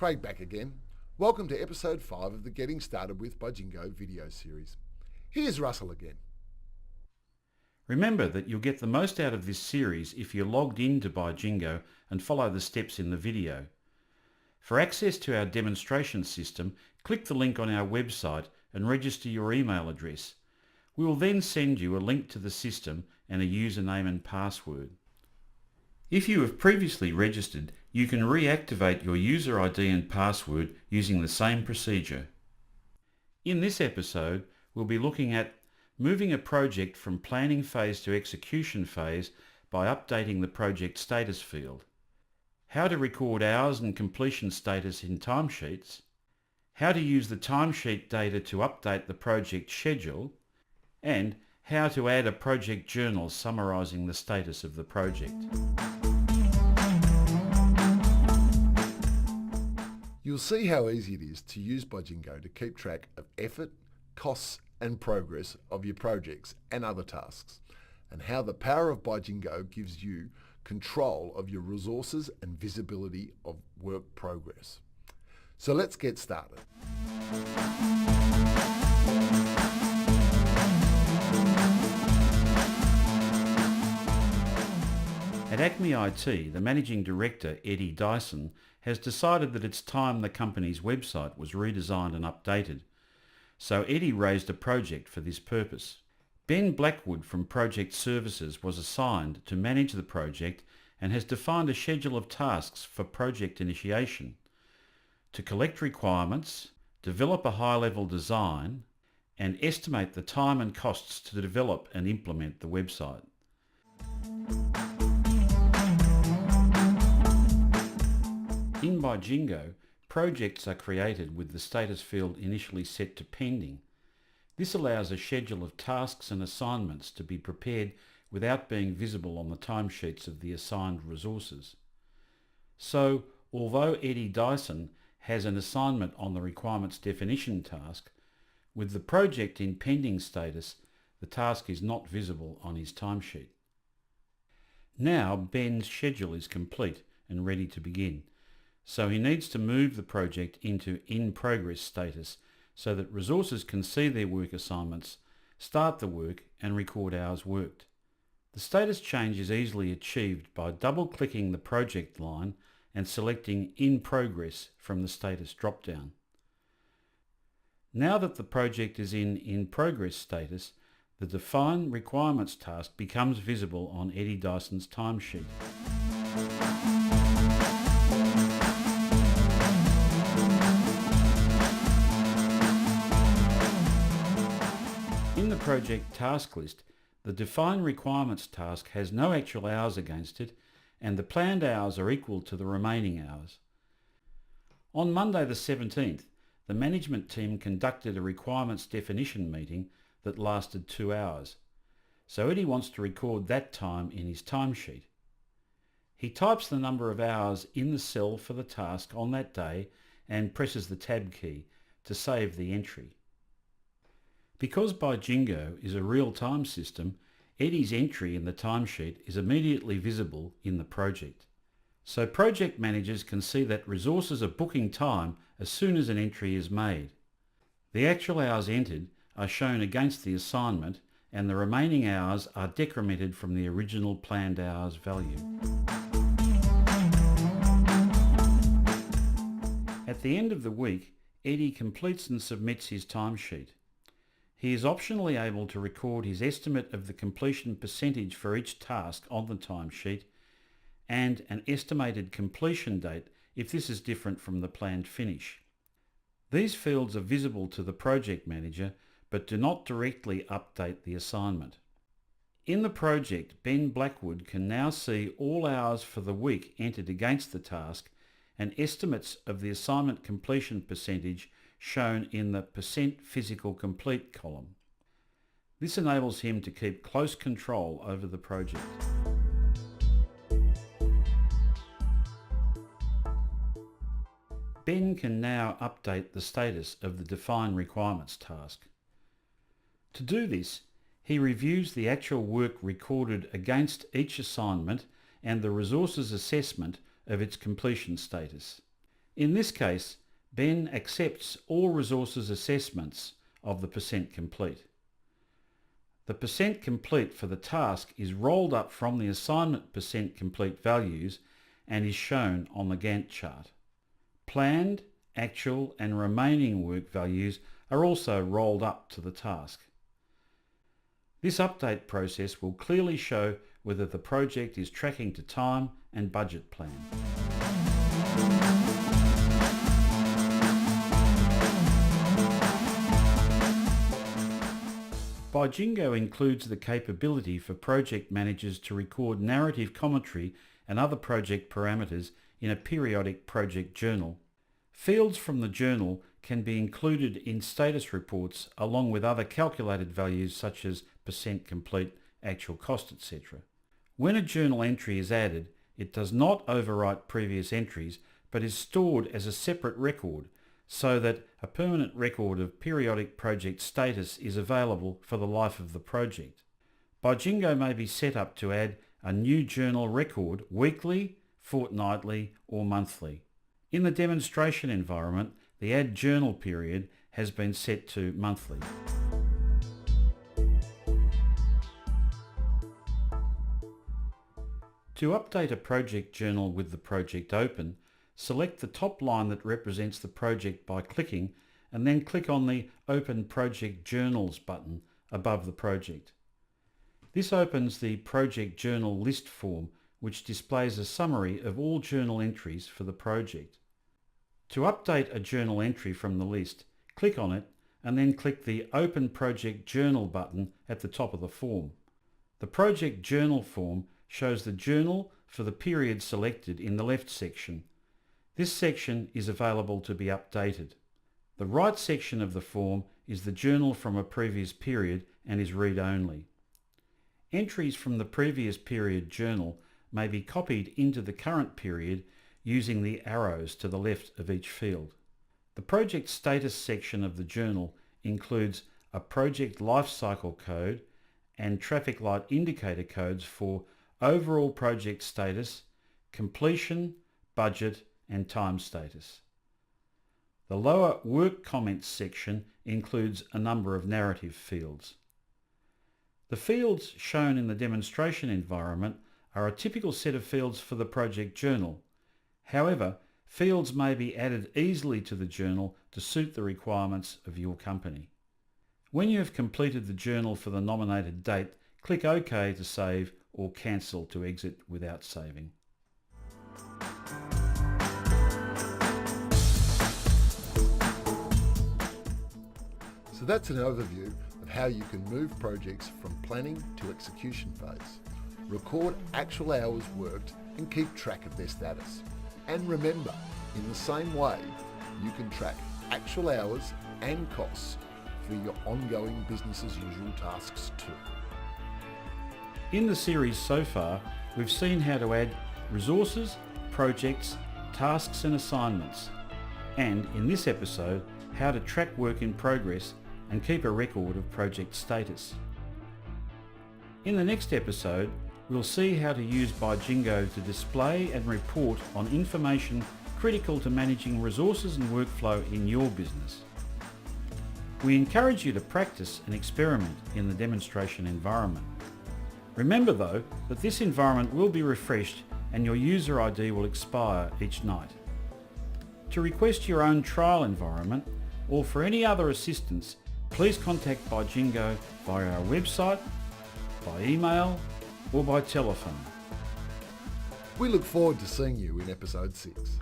Craig back again. Welcome to episode 5 of the Getting Started with Bijingo video series. Here's Russell again. Remember that you'll get the most out of this series if you're logged into Bijingo and follow the steps in the video. For access to our demonstration system, click the link on our website and register your email address. We will then send you a link to the system and a username and password. If you have previously registered, you can reactivate your user ID and password using the same procedure. In this episode, we'll be looking at moving a project from planning phase to execution phase by updating the project status field, how to record hours and completion status in timesheets, how to use the timesheet data to update the project schedule, and how to add a project journal summarising the status of the project. You'll see how easy it is to use Bijingo to keep track of effort, costs and progress of your projects and other tasks, and how the power of Bijingo gives you control of your resources and visibility of work progress. So let's get started. At Acme IT, the Managing Director, Eddie Dyson, has decided that it's time the company's website was redesigned and updated. So Eddie raised a project for this purpose. Ben Blackwood from Project Services was assigned to manage the project and has defined a schedule of tasks for project initiation: to collect requirements, develop a high-level design, and estimate the time and costs to develop and implement the website. In Bijingo, projects are created with the status field initially set to pending. This allows a schedule of tasks and assignments to be prepared without being visible on the timesheets of the assigned resources. So, although Eddie Dyson has an assignment on the requirements definition task, with the project in pending status, the task is not visible on his timesheet. Now Ben's schedule is complete and ready to begin, so he needs to move the project into in progress status so that resources can see their work assignments, start the work and record hours worked. The status change is easily achieved by double-clicking the project line and selecting In Progress from the status drop-down. Now that the project is in Progress status, the Define Requirements task becomes visible on Eddie Dyson's timesheet. In the project task list, the Define Requirements task has no actual hours against it, and the planned hours are equal to the remaining hours. On Monday the 17th, the management team conducted a requirements definition meeting that lasted 2 hours, so Eddie wants to record that time in his timesheet. He types the number of hours in the cell for the task on that day and presses the Tab key to save the entry. Because Bijingo is a real-time system, Eddie's entry in the timesheet is immediately visible in the project. So project managers can see that resources are booking time as soon as an entry is made. The actual hours entered are shown against the assignment, and the remaining hours are decremented from the original planned hours value. At the end of the week, Eddie completes and submits his timesheet. He is optionally able to record his estimate of the completion percentage for each task on the timesheet and an estimated completion date if this is different from the planned finish. These fields are visible to the project manager but do not directly update the assignment. In the project, Ben Blackwood can now see all hours for the week entered against the task and estimates of the assignment completion percentage shown in the % physical complete column. This enables him to keep close control over the project. Ben can now update the status of the Define Requirements task. To do this, he reviews the actual work recorded against each assignment and the resources assessment of its completion status. In this case, Ben accepts all resources assessments of the percent complete. The percent complete for the task is rolled up from the assignment percent complete values and is shown on the Gantt chart. Planned, actual and remaining work values are also rolled up to the task. This update process will clearly show whether the project is tracking to time and budget plan. Bijingo includes the capability for project managers to record narrative commentary and other project parameters in a periodic project journal. Fields from the journal can be included in status reports along with other calculated values such as percent complete, actual cost, etc. When a journal entry is added, it does not overwrite previous entries but is stored as a separate record so that a permanent record of periodic project status is available for the life of the project. Bijingo may be set up to add a new journal record weekly, fortnightly or monthly. In the demonstration environment, the Add Journal period has been set to monthly. To update a project journal with the project open, select the top line that represents the project by clicking and then click on the Open Project Journals button above the project. This opens the Project Journal List form, which displays a summary of all journal entries for the project. To update a journal entry from the list, click on it and then click the Open Project Journal button at the top of the form. The Project Journal form shows the journal for the period selected in the left section. This section is available to be updated. The right section of the form is the journal from a previous period and is read-only. Entries from the previous period journal may be copied into the current period using the arrows to the left of each field. The project status section of the journal includes a project lifecycle code and traffic light indicator codes for overall project status, completion, budget and time status. The lower work comments section includes a number of narrative fields. The fields shown in the demonstration environment are a typical set of fields for the project journal. However, fields may be added easily to the journal to suit the requirements of your company. When you have completed the journal for the nominated date, click OK to save or cancel to exit without saving. So that's an overview of how you can move projects from planning to execution phase, record actual hours worked and keep track of their status. And remember, in the same way, you can track actual hours and costs for your ongoing business as usual tasks too. In the series so far, we've seen how to add resources, projects, tasks and assignments, and in this episode, how to track work in progress and keep a record of project status. In the next episode, we'll see how to use Bijingo to display and report on information critical to managing resources and workflow in your business. We encourage you to practice and experiment in the demonstration environment. Remember though that this environment will be refreshed and your user ID will expire each night. To request your own trial environment or for any other assistance, please contact Bijingo via our website, by email or by telephone. We look forward to seeing you in episode 6.